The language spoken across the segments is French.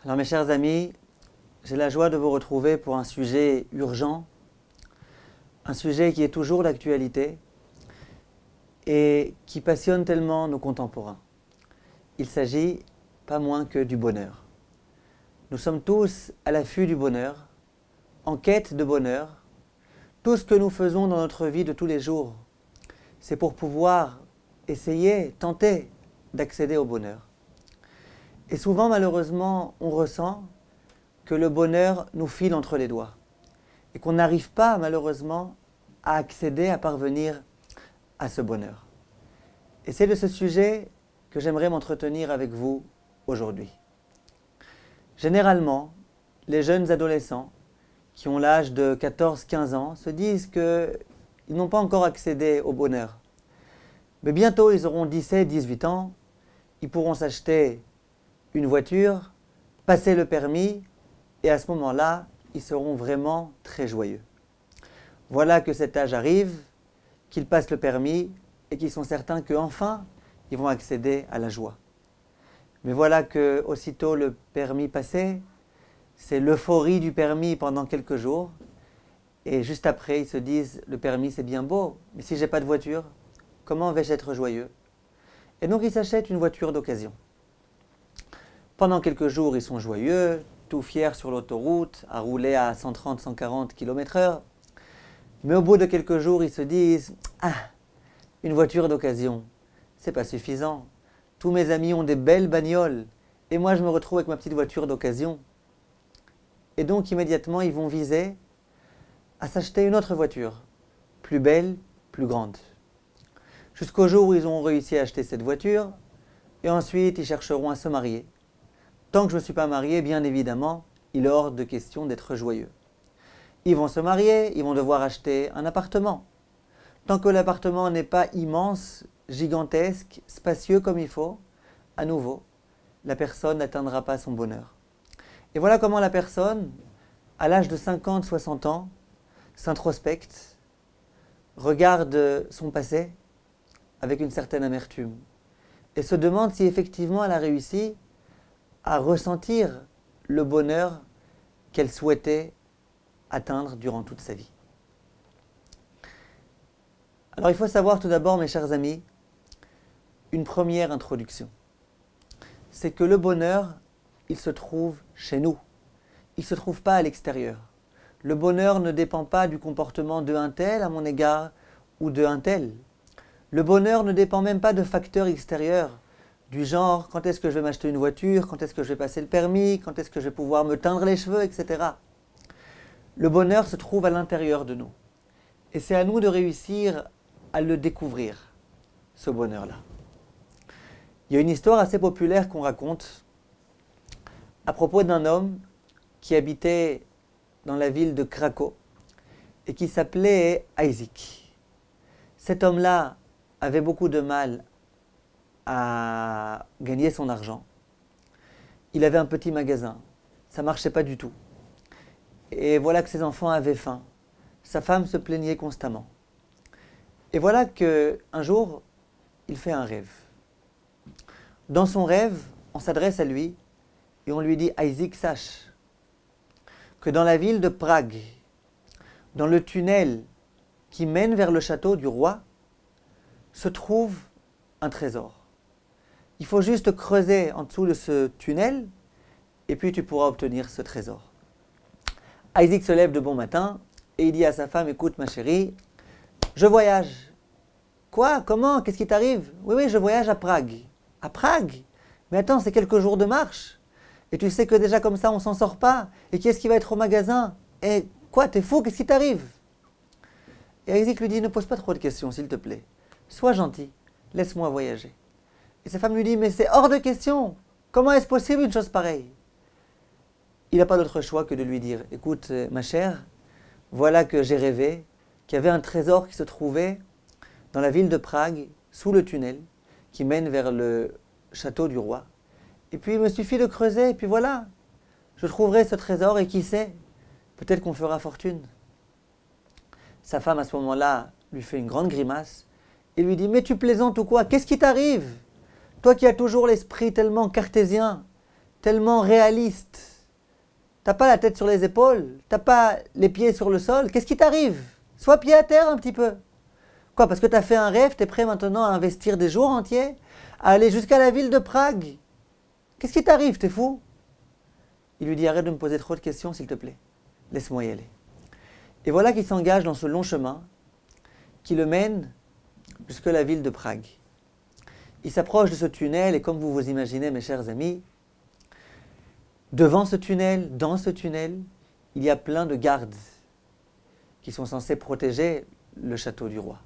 Alors mes chers amis, j'ai la joie de vous retrouver pour un sujet urgent, un sujet qui est toujours d'actualité et qui passionne tellement nos contemporains. Il s'agit pas moins que du bonheur. Nous sommes tous à l'affût du bonheur, en quête de bonheur. Tout ce que nous faisons dans notre vie de tous les jours, c'est pour pouvoir essayer, tenter d'accéder au bonheur. Et souvent, malheureusement, on ressent que le bonheur nous file entre les doigts et qu'on n'arrive pas, malheureusement, à accéder, à parvenir à ce bonheur. Et c'est de ce sujet que j'aimerais m'entretenir avec vous aujourd'hui. Généralement, les jeunes adolescents qui ont l'âge de 14-15 ans se disent qu'ils n'ont pas encore accédé au bonheur. Mais bientôt, ils auront 17-18 ans, ils pourront s'acheter une voiture, passer le permis, et à ce moment-là, ils seront vraiment très joyeux. Voilà que cet âge arrive, qu'ils passent le permis, et qu'ils sont certains qu'enfin, ils vont accéder à la joie. Mais voilà que, aussitôt le permis passé, c'est l'euphorie du permis pendant quelques jours, et juste après, ils se disent, le permis c'est bien beau, mais si je n'ai pas de voiture, comment vais-je être joyeux? Et donc ils s'achètent une voiture d'occasion. Pendant quelques jours, ils sont joyeux, tout fiers sur l'autoroute, à rouler à 130-140 km/h. Mais au bout de quelques jours, ils se disent « Ah, une voiture d'occasion, c'est pas suffisant. Tous mes amis ont des belles bagnoles, et moi je me retrouve avec ma petite voiture d'occasion. » Et donc immédiatement, ils vont viser à s'acheter une autre voiture, plus belle, plus grande. Jusqu'au jour où ils ont réussi à acheter cette voiture, et ensuite ils chercheront à se marier. Tant que je ne suis pas marié, bien évidemment, il est hors de question d'être joyeux. Ils vont se marier, ils vont devoir acheter un appartement. Tant que l'appartement n'est pas immense, gigantesque, spacieux comme il faut, à nouveau, la personne n'atteindra pas son bonheur. Et voilà comment la personne, à l'âge de 50-60 ans, s'introspecte, regarde son passé avec une certaine amertume et se demande si effectivement elle a réussi à ressentir le bonheur qu'elle souhaitait atteindre durant toute sa vie. Alors il faut savoir tout d'abord, mes chers amis, une première introduction. C'est que le bonheur, il se trouve chez nous. Il ne se trouve pas à l'extérieur. Le bonheur ne dépend pas du comportement de un tel à mon égard ou de un tel. Le bonheur ne dépend même pas de facteurs extérieurs, du genre quand est-ce que je vais m'acheter une voiture, quand est-ce que je vais passer le permis, quand est-ce que je vais pouvoir me teindre les cheveux, etc. Le bonheur se trouve à l'intérieur de nous. Et c'est à nous de réussir à le découvrir, ce bonheur-là. Il y a une histoire assez populaire qu'on raconte à propos d'un homme qui habitait dans la ville de Cracow et qui s'appelait Isaac. Cet homme-là avait beaucoup de mal à gagner son argent. Il avait un petit magasin, ça ne marchait pas du tout. Et voilà que ses enfants avaient faim. Sa femme se plaignait constamment. Et voilà qu'un jour, il fait un rêve. Dans son rêve, on s'adresse à lui et on lui dit « Isaac, sache que dans la ville de Prague, dans le tunnel qui mène vers le château du roi, se trouve un trésor. Il faut juste creuser en dessous de ce tunnel et puis tu pourras obtenir ce trésor. » Isaac se lève de bon matin et il dit à sa femme « Écoute ma chérie, je voyage. » « Quoi? Comment? Qu'est-ce qui t'arrive? »« Oui, je voyage à Prague. »« À Prague? Mais attends, c'est quelques jours de marche. Et tu sais que déjà comme ça on s'en sort pas. Et qui est-ce qui va être au magasin? Et quoi? T'es fou? Qu'est-ce qui t'arrive? » Et Isaac lui dit « Ne pose pas trop de questions s'il te plaît. Sois gentil, laisse-moi voyager. » Et sa femme lui dit « Mais c'est hors de question. Comment est-ce possible une chose pareille ?» Il n'a pas d'autre choix que de lui dire « Écoute ma chère, voilà que j'ai rêvé qu'il y avait un trésor qui se trouvait dans la ville de Prague, sous le tunnel, qui mène vers le château du roi. Et puis il me suffit de creuser, et puis voilà, je trouverai ce trésor, et qui sait, peut-être qu'on fera fortune. » Sa femme, à ce moment-là, lui fait une grande grimace, et lui dit « Mais tu plaisantes ou quoi? Qu'est-ce qui t'arrive? Toi qui as toujours l'esprit tellement cartésien, tellement réaliste. T'as pas la tête sur les épaules, t'as pas les pieds sur le sol, qu'est-ce qui t'arrive? Sois pied à terre un petit peu. Quoi, parce que t'as fait un rêve, t'es prêt maintenant à investir des jours entiers, à aller jusqu'à la ville de Prague? Qu'est-ce qui t'arrive, t'es fou? Il lui dit, arrête de me poser trop de questions, s'il te plaît. Laisse-moi y aller. Et voilà qu'il s'engage dans ce long chemin qui le mène jusqu'à la ville de Prague. Il s'approche de ce tunnel et comme vous vous imaginez, mes chers amis, devant ce tunnel, dans ce tunnel, il y a plein de gardes qui sont censés protéger le château du roi.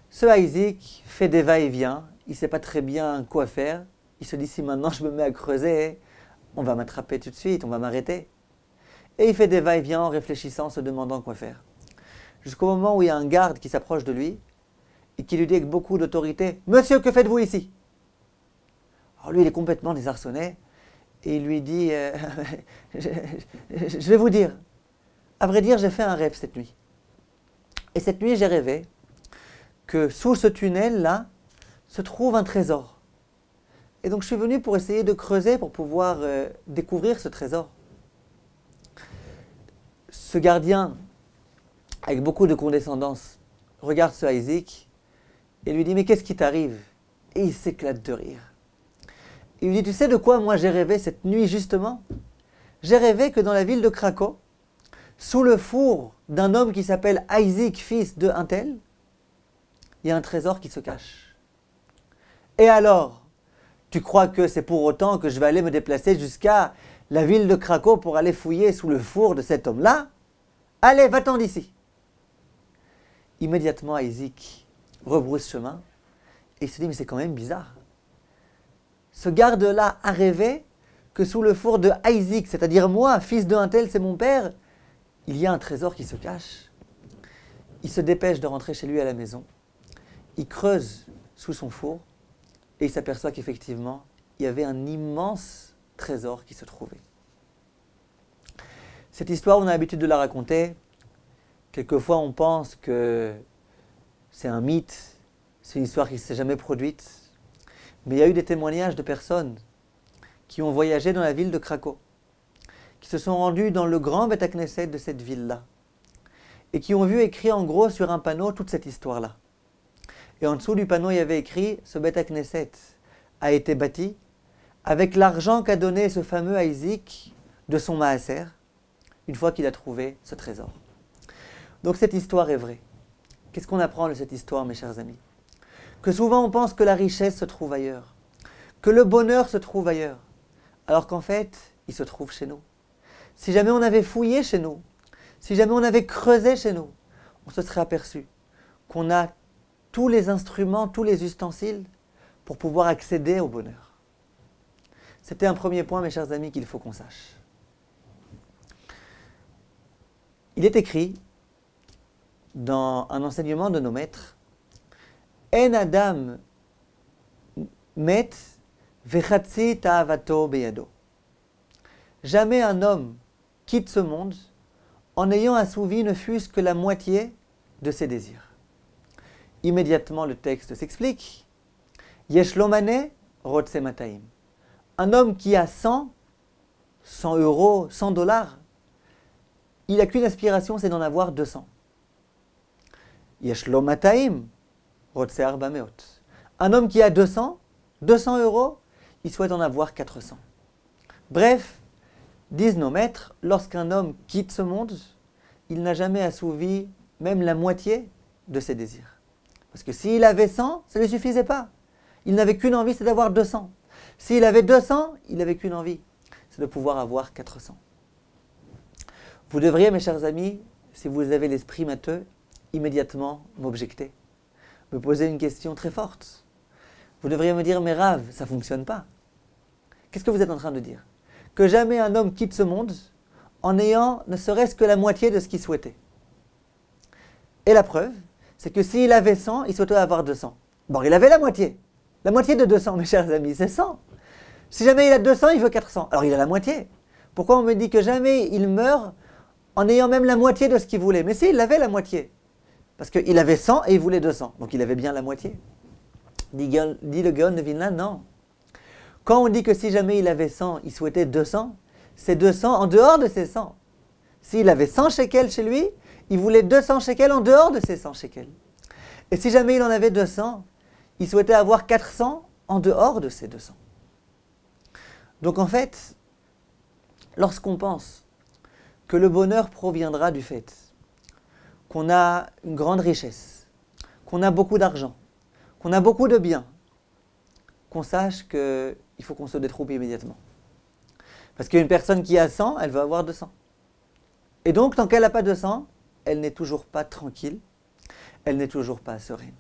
Ce Isaac fait des va-et-vient, il ne sait pas très bien quoi faire. Il se dit, si maintenant je me mets à creuser, on va m'attraper tout de suite, on va m'arrêter. Et il fait des va-et-vient en réfléchissant, se demandant quoi faire. Jusqu'au moment où il y a un garde qui s'approche de lui et qui lui dit avec beaucoup d'autorité, « Monsieur, que faites-vous ici ?» Alors lui, il est complètement désarçonné et il lui dit, je vais vous dire, à vrai dire, j'ai fait un rêve cette nuit. Et cette nuit, j'ai rêvé que sous ce tunnel-là se trouve un trésor. Et donc je suis venu pour essayer de creuser pour pouvoir découvrir ce trésor. Ce gardien, avec beaucoup de condescendance, regarde ce Isaac et lui dit « Mais qu'est-ce qui t'arrive ?» Et il s'éclate de rire. Il lui dit « Tu sais de quoi moi j'ai rêvé cette nuit justement ? J'ai rêvé que dans la ville de Cracow, sous le four d'un homme qui s'appelle Isaac, fils de un tel, il y a un trésor qui se cache. Et alors, tu crois que c'est pour autant que je vais aller me déplacer jusqu'à la ville de Cracow pour aller fouiller sous le four de cet homme-là? Allez, va-t'en d'ici !» Immédiatement, Isaac rebrousse chemin et il se dit « Mais c'est quand même bizarre. Ce garde-là a rêvé que sous le four de Isaac, c'est-à-dire moi, fils d'un tel, c'est mon père, il y a un trésor qui se cache. » Il se dépêche de rentrer chez lui à la maison. Il creuse sous son four et il s'aperçoit qu'effectivement, il y avait un immense trésor qui se trouvait. Cette histoire, on a l'habitude de la raconter. Quelquefois, on pense que c'est un mythe, c'est une histoire qui ne s'est jamais produite. Mais il y a eu des témoignages de personnes qui ont voyagé dans la ville de Cracow, qui se sont rendus dans le grand Beth Knesset de cette ville-là, et qui ont vu écrit en gros sur un panneau toute cette histoire-là. Et en dessous du panneau, il y avait écrit « Ce Beth Knesset a été bâti avec l'argent qu'a donné ce fameux Isaac de son maaser, une fois qu'il a trouvé ce trésor. » Donc cette histoire est vraie. Qu'est-ce qu'on apprend de cette histoire, mes chers amis? Que souvent on pense que la richesse se trouve ailleurs, que le bonheur se trouve ailleurs, alors qu'en fait, il se trouve chez nous. Si jamais on avait fouillé chez nous, si jamais on avait creusé chez nous, on se serait aperçu qu'on a tous les instruments, tous les ustensiles pour pouvoir accéder au bonheur. C'était un premier point, mes chers amis, qu'il faut qu'on sache. Il est écrit dans un enseignement de nos maîtres, « En adam met vechatzi ta'avato beyado » Jamais un homme quitte ce monde en ayant assouvi ne fût-ce que la moitié de ses désirs. Immédiatement, le texte s'explique. « Yesh lo mane rotse mataim » Un homme qui a 100 euros, 100 $, il n'a qu'une aspiration, c'est d'en avoir 200. Yesh lo mataim rotse arba meot. Un homme qui a 200 euros, il souhaite en avoir 400. Bref, disent nos maîtres, lorsqu'un homme quitte ce monde, il n'a jamais assouvi même la moitié de ses désirs. Parce que s'il avait 100, ça ne lui suffisait pas. Il n'avait qu'une envie, c'est d'avoir 200. S'il avait 200, il n'avait qu'une envie, c'est de pouvoir avoir 400. Vous devriez, mes chers amis, si vous avez l'esprit matheux, immédiatement m'objecter, me poser une question très forte. Vous devriez me dire, mais Rav, ça ne fonctionne pas. Qu'est-ce que vous êtes en train de dire? Que jamais un homme quitte ce monde en ayant ne serait-ce que la moitié de ce qu'il souhaitait. Et la preuve, c'est que s'il avait 100, il souhaitait avoir 200. Bon, il avait la moitié. La moitié de 200, mes chers amis, c'est 100. Si jamais il a 200, il veut 400. Alors il a la moitié. Pourquoi on me dit que jamais il meurt en ayant même la moitié de ce qu'il voulait? Mais si, il avait la moitié. Parce qu'il avait 100 et il voulait 200. Donc il avait bien la moitié. Dit le Gaon de Vilna, non. Quand on dit que si jamais il avait 100, il souhaitait 200, c'est 200 en dehors de ses 100. S'il avait 100 shekels chez lui, il voulait 200 shekels en dehors de ses 100 shekels. Et si jamais il en avait 200, il souhaitait avoir 400 en dehors de ses 200. Donc en fait, lorsqu'on pense que le bonheur proviendra du fait qu'on a une grande richesse, qu'on a beaucoup d'argent, qu'on a beaucoup de biens, qu'on sache qu'il faut qu'on se détrompe immédiatement. Parce qu'une personne qui a 100, elle veut avoir 200. Et donc, tant qu'elle n'a pas 200, elle n'est toujours pas tranquille, elle n'est toujours pas sereine.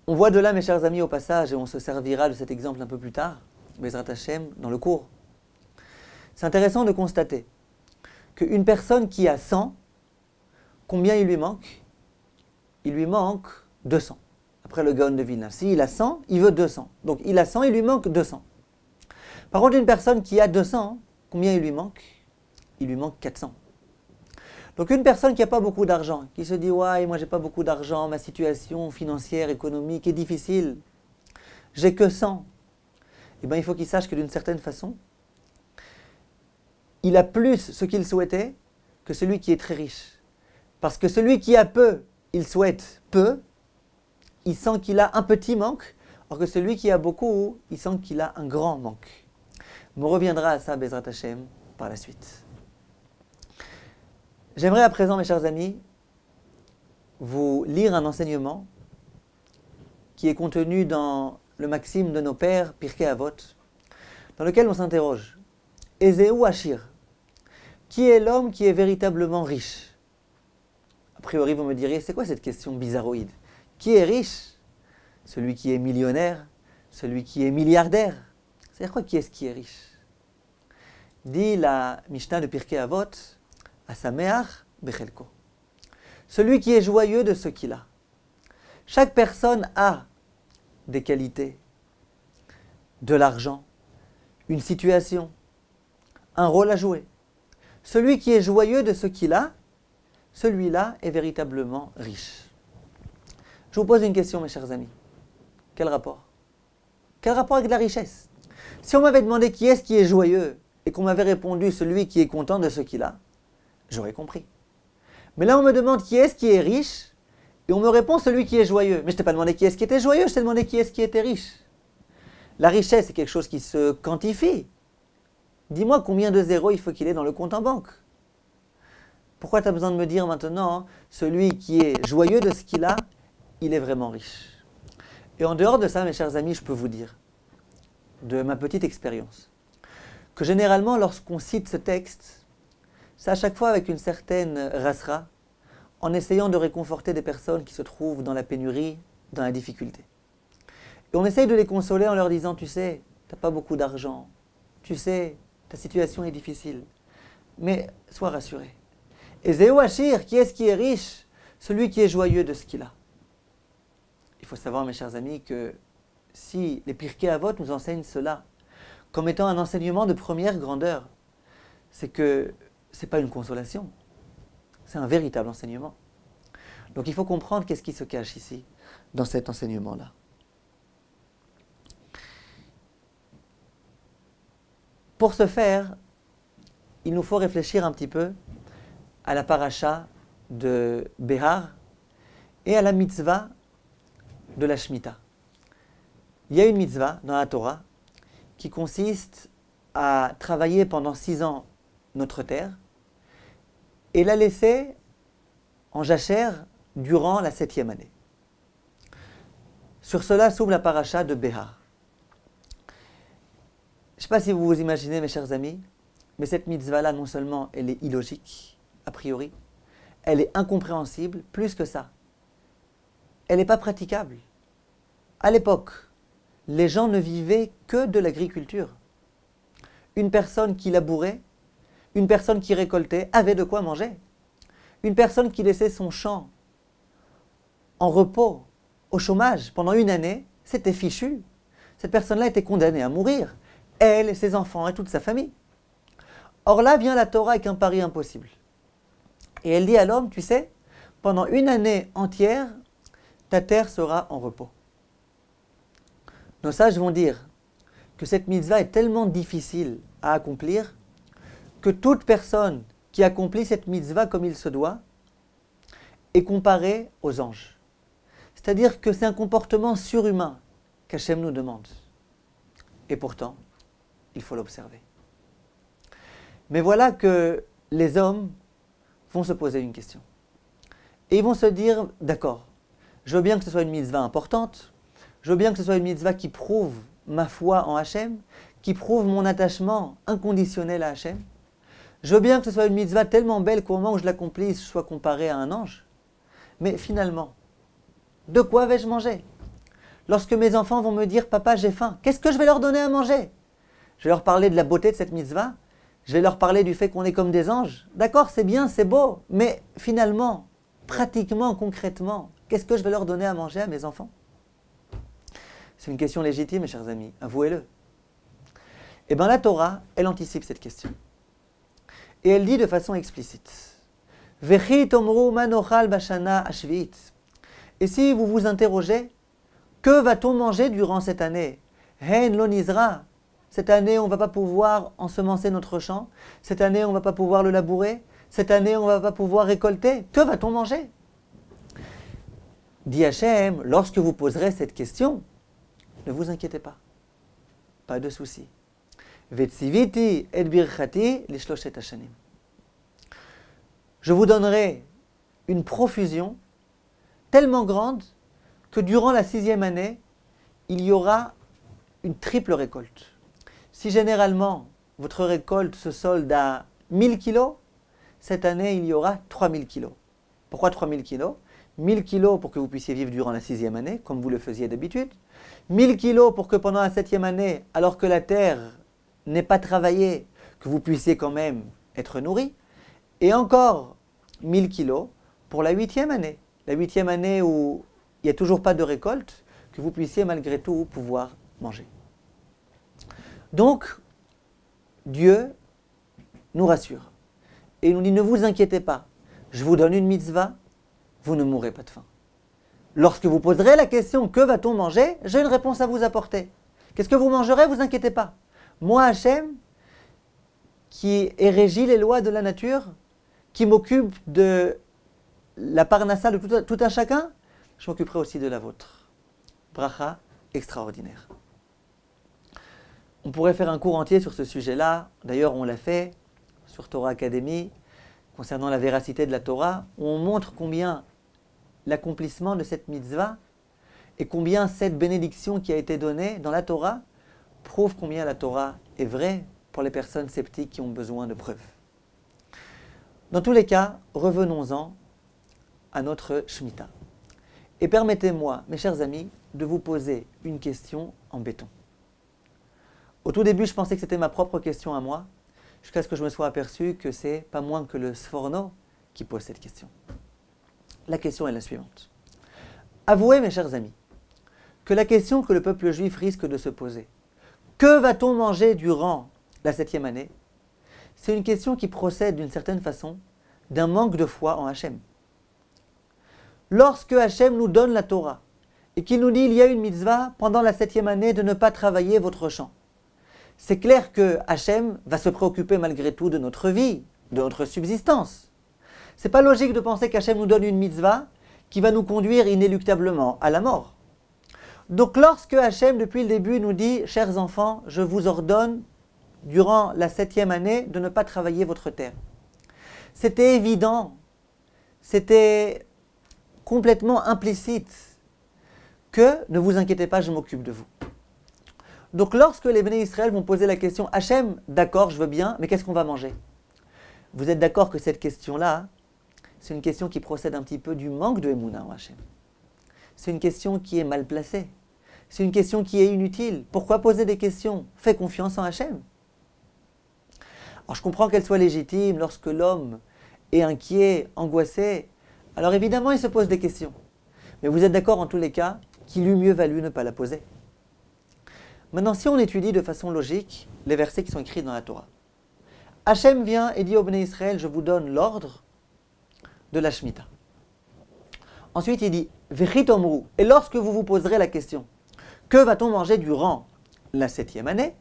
On voit de là, mes chers amis, au passage, et on se servira de cet exemple un peu plus tard, Bezrat Hashem, dans le cours. C'est intéressant de constater qu'une personne qui a 100, combien il lui manque? Il lui manque 200. Après le Gaon de Vilna. S'il a 100, il veut 200. Donc il a 100, il lui manque 200. Par contre, une personne qui a 200, combien il lui manque? Il lui manque 400. Donc une personne qui n'a pas beaucoup d'argent, qui se dit « Ouais, moi j'ai pas beaucoup d'argent, ma situation financière, économique est difficile, j'ai que 100 », eh bien il faut qu'il sache que d'une certaine façon, il a plus ce qu'il souhaitait que celui qui est très riche. Parce que celui qui a peu, il souhaite peu, il sent qu'il a un petit manque, alors que celui qui a beaucoup, il sent qu'il a un grand manque. On reviendra à ça, Bezrat Hashem, par la suite. J'aimerais à présent, mes chers amis, vous lire un enseignement qui est contenu dans le maxime de nos pères, Pirkei Avot, dans lequel on s'interroge. Ezeu Ashir, qui est l'homme qui est véritablement riche? A priori, vous me diriez, c'est quoi cette question bizarroïde? Qui est riche? Celui qui est millionnaire? Celui qui est milliardaire? C'est-à-dire quoi, qui est-ce qui est riche? Dit la Mishnah de Pirkei Avot, Asameach bechelko. Celui qui est joyeux de ce qu'il a. Chaque personne a des qualités, de l'argent, une situation, un rôle à jouer. Celui qui est joyeux de ce qu'il a, celui-là est véritablement riche. Je vous pose une question, mes chers amis. Quel rapport? Quel rapport avec la richesse? Si on m'avait demandé qui est joyeux et qu'on m'avait répondu celui qui est content de ce qu'il a, j'aurais compris. Mais là, on me demande qui est riche et on me répond celui qui est joyeux. Mais je ne t'ai pas demandé qui était joyeux, je t'ai demandé qui était riche. La richesse, c'est quelque chose qui se quantifie. Dis-moi combien de zéros il faut qu'il ait dans le compte en banque. Pourquoi tu as besoin de me dire maintenant, celui qui est joyeux de ce qu'il a, il est vraiment riche? Et en dehors de ça, mes chers amis, je peux vous dire, de ma petite expérience, que généralement, lorsqu'on cite ce texte, c'est à chaque fois avec une certaine rasra, en essayant de réconforter des personnes qui se trouvent dans la pénurie, dans la difficulté. Et on essaye de les consoler en leur disant, tu sais, tu n'as pas beaucoup d'argent, tu sais, ta situation est difficile, mais sois rassuré. Et Zéou Achir, qui est riche? Celui qui est joyeux de ce qu'il a. Il faut savoir, mes chers amis, que si les Pirkei Avot nous enseignent cela comme étant un enseignement de première grandeur, c'est que ce n'est pas une consolation, c'est un véritable enseignement. Donc il faut comprendre qu'est-ce qui se cache ici, dans cet enseignement-là. Pour ce faire, il nous faut réfléchir un petit peu à la paracha de Behar et à la mitzvah de la Shemitah. Il y a une mitzvah dans la Torah qui consiste à travailler pendant 6 ans notre terre et la laisser en jachère durant la 7e année. Sur cela s'ouvre la paracha de Behar. Je ne sais pas si vous vous imaginez, mes chers amis, mais cette mitzvah-là, non seulement elle est illogique, a priori, elle est incompréhensible, plus que ça. Elle n'est pas praticable. À l'époque, les gens ne vivaient que de l'agriculture. Une personne qui labourait, une personne qui récoltait, avait de quoi manger. Une personne qui laissait son champ en repos, au chômage, pendant 1 année, c'était fichu. Cette personne-là était condamnée à mourir. Elle et ses enfants et toute sa famille. Or là vient la Torah avec un pari impossible. Et elle dit à l'homme, tu sais, pendant 1 année entière, ta terre sera en repos. Nos sages vont dire, que cette mitzvah est tellement difficile à accomplir que toute personne qui accomplit cette mitzvah comme il se doit est comparée aux anges. C'est-à-dire que c'est un comportement surhumain qu'Hachem nous demande. Et pourtant, il faut l'observer. Mais voilà que les hommes vont se poser une question. Et ils vont se dire, d'accord, je veux bien que ce soit une mitzvah importante, je veux bien que ce soit une mitzvah qui prouve ma foi en Hachem, qui prouve mon attachement inconditionnel à Hachem. Je veux bien que ce soit une mitzvah tellement belle qu'au moment où je l'accomplisse, je sois comparé à un ange. Mais finalement, de quoi vais-je manger? Lorsque mes enfants vont me dire « Papa, j'ai faim », qu'est-ce que je vais leur donner à manger? Je vais leur parler de la beauté de cette mitzvah, je vais leur parler du fait qu'on est comme des anges. D'accord, c'est bien, c'est beau, mais finalement, pratiquement, concrètement, qu'est-ce que je vais leur donner à manger à mes enfants? C'est une question légitime, mes chers amis, avouez-le. Eh bien, la Torah, elle anticipe cette question. Et elle dit de façon explicite « Vechi tomru manochal bashana ashvit » Et si vous vous interrogez, que va-t-on manger durant cette année? Hein lo nizra. Cette année, on ne va pas pouvoir ensemencer notre champ. Cette année, on ne va pas pouvoir le labourer. Cette année, on ne va pas pouvoir récolter. Que va-t-on manger? Dit Hachem, lorsque vous poserez cette question, ne vous inquiétez pas. Pas de souci. Vetsiviti et birchati lishloshet hashanim. Je vous donnerai une profusion tellement grande que durant la 6e année, il y aura une triple récolte. Si généralement votre récolte se solde à 1000 kilos, cette année il y aura 3000 kilos. Pourquoi 3000 kilos? 1000 kilos pour que vous puissiez vivre durant la 6e année, comme vous le faisiez d'habitude. 1000 kilos pour que pendant la 7e année, alors que la terre n'est pas travaillée, que vous puissiez quand même être nourri. Et encore 1000 kilos pour la 8e année. La 8e année où il n'y a toujours pas de récolte, que vous puissiez malgré tout pouvoir manger. Donc, Dieu nous rassure. Et il nous dit, ne vous inquiétez pas, je vous donne une mitzvah, vous ne mourrez pas de faim. Lorsque vous poserez la question, que va-t-on manger? J'ai une réponse à vous apporter. Qu'est-ce que vous mangerez? Vous inquiétez pas. Moi, Hachem, qui ai régi les lois de la nature, qui m'occupe de la parnassa de tout un chacun, je m'occuperai aussi de la vôtre. Bracha extraordinaire. On pourrait faire un cours entier sur ce sujet-là. D'ailleurs, on l'a fait sur Torah Academy, concernant la véracité de la Torah, où on montre combien l'accomplissement de cette mitzvah et combien cette bénédiction qui a été donnée dans la Torah prouve combien la Torah est vraie pour les personnes sceptiques qui ont besoin de preuves. Dans tous les cas, revenons-en à notre Shemitah. Et permettez-moi, mes chers amis, de vous poser une question en béton. Au tout début, je pensais que c'était ma propre question à moi, jusqu'à ce que je me sois aperçu que c'est pas moins que le Sforno qui pose cette question. La question est la suivante. Avouez, mes chers amis, que la question que le peuple juif risque de se poser, que va-t-on manger durant la 7e année? C'est une question qui procède d'une certaine façon d'un manque de foi en Hachem. Lorsque Hachem nous donne la Torah et qu'il nous dit il y a une mitzvah pendant la 7e année de ne pas travailler votre champ, c'est clair que Hachem va se préoccuper malgré tout de notre vie, de notre subsistance. C'est pas logique de penser qu'Hachem nous donne une mitzvah qui va nous conduire inéluctablement à la mort. Donc lorsque Hachem, depuis le début, nous dit « Chers enfants, je vous ordonne, durant la 7e année, de ne pas travailler votre terre », c'était évident, c'était complètement implicite que « Ne vous inquiétez pas, je m'occupe de vous ». Donc lorsque les Béné Israël vont poser la question « Hachem, d'accord, je veux bien, mais qu'est-ce qu'on va manger ?» Vous êtes d'accord que cette question-là, c'est une question qui procède un petit peu du manque de Emouna en Hachem. C'est une question qui est mal placée. C'est une question qui est inutile. Pourquoi poser des questions? Fais confiance en Hachem. Alors je comprends qu'elle soit légitime lorsque l'homme est inquiet, angoissé. Alors évidemment, il se pose des questions. Mais vous êtes d'accord en tous les cas qu'il eût mieux valu ne pas la poser. Maintenant, si on étudie de façon logique les versets qui sont écrits dans la Torah, Hachem vient et dit au Béné Israël, je vous donne l'ordre de la Shemitah. Ensuite, il dit, Vechit omru, et lorsque vous vous poserez la question, que va-t-on manger durant la 7e année.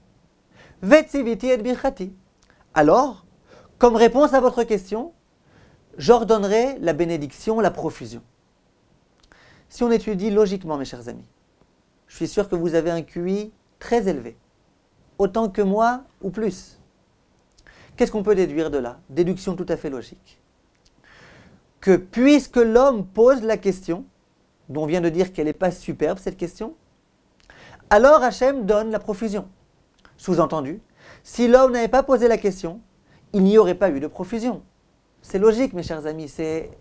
Vetziviti et birchati. Alors, comme réponse à votre question, j'ordonnerai la bénédiction, la profusion. Si on étudie logiquement, mes chers amis, je suis sûr que vous avez un QI très élevé, autant que moi ou plus. Qu'est-ce qu'on peut déduire de là? Déduction tout à fait logique. Que puisque l'homme pose la question, dont on vient de dire qu'elle n'est pas superbe cette question, alors Hachem donne la profusion. Sous-entendu, si l'homme n'avait pas posé la question, il n'y aurait pas eu de profusion. C'est logique, mes chers amis, c'est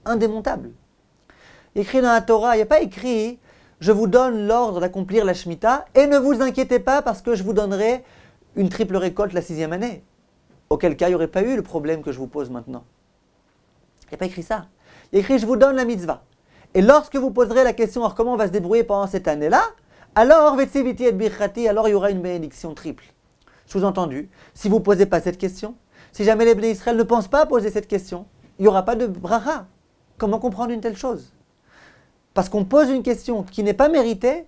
indémontable. Écrit dans la Torah, il n'y a pas écrit « Je vous donne l'ordre d'accomplir la Shemitah et ne vous inquiétez pas parce que je vous donnerai une triple récolte la 6e année. » Auquel cas, il n'y aurait pas eu le problème que je vous pose maintenant. Il n'y a pas écrit ça. Il y a écrit « Je vous donne la mitzvah. » Et lorsque vous poserez la question « Alors comment on va se débrouiller pendant cette année-là » alors « Vetziviti et birchati » alors il y aura une bénédiction triple. Sous-entendu, si vous ne posez pas cette question, si jamais les Bnei Israël ne pensent pas à poser cette question, il n'y aura pas de bracha. Comment comprendre une telle chose? Parce qu'on pose une question qui n'est pas méritée,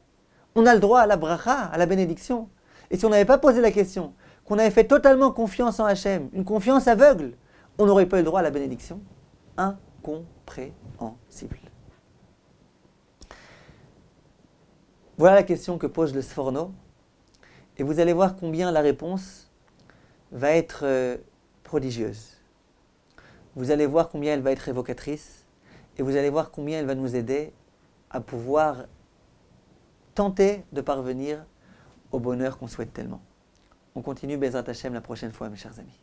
on a le droit à la bracha, à la bénédiction. Et si on n'avait pas posé la question, qu'on avait fait totalement confiance en Hachem, une confiance aveugle, on n'aurait pas eu le droit à la bénédiction. Incompréhensible. Voilà la question que pose le Sforno. Et vous allez voir combien la réponse va être prodigieuse. Vous allez voir combien elle va être évocatrice. Et vous allez voir combien elle va nous aider à pouvoir tenter de parvenir au bonheur qu'on souhaite tellement. On continue Bezrat Hashem la prochaine fois, mes chers amis.